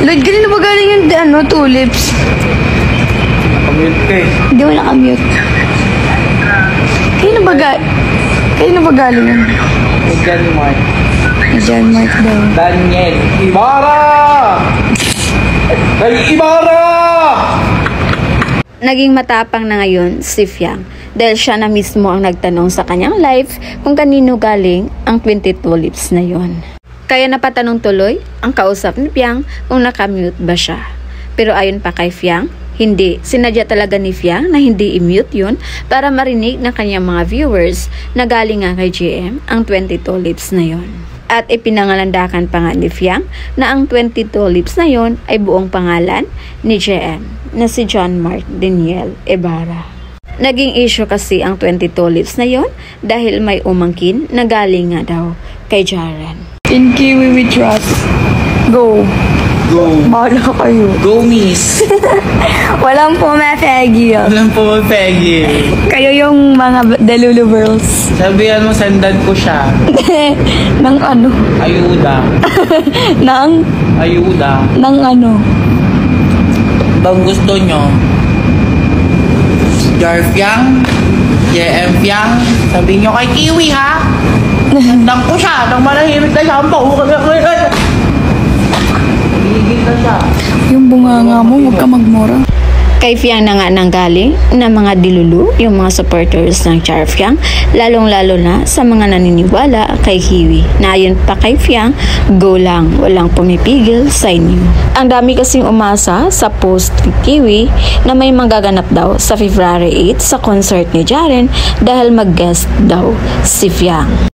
Lloyd, ganun na ba galing yung tulips? Nakamute ka eh. Hindi mo nakamute. Kayo na ba galing yun? John Mark. John Mark daw. Daniel Ibarra! Ibarra! Naging matapang na ngayon si Fiang dahil siya na mismo ang nagtanong sa kanyang live kung kanino galing ang 20 tulips na yon. Kaya napatanong tuloy ang kausap ni Fiang kung nakamute ba siya. Pero ayon pa kay Fiang, hindi. Sinadya talaga ni Fiang na hindi i-mute yun para marinig ng kanyang mga viewers na galing nga kay GM ang 20 tulips na yon. At ipinangalandakan pa nga ni Fiang na ang 20 tulips na yon ay buong pangalan ni GM na si John Mark Daniel Ibarra. Naging issue kasi ang 20 tulips na yon dahil may umangkin na galing nga daw kay Jaren. In Kiwi we trust. Go. Go. Bahala kayo. Go, miss. Walang pumapegi yun. Walang po Peggy. Kayo yung mga Delulu girls. Sabihan mo, sandan ko siya. Nang ano? Ayuda. Nang? Ayuda. Nang ano? Bang gusto nyo? Jar Fiang? JM Fiang? Sabihin nyo kay Kiwi, ha? Sandan ko siya. Nang malahimik na siya. Higil na siya. Yung bunganga mo, huwag ka magmura. Kay Fiang na nga nang galing na mga dilulu, yung mga supporters ng Char Fiang, lalong-lalo na sa mga naniniwala kay Kiwi. Na ayon pa kay Fiang, go lang, walang pumipigil sa inyo. Ang dami kasing umasa sa post ni Kiwi na may magaganap daw sa February 8 sa concert ni Jaren dahil mag-guest daw si Fiang.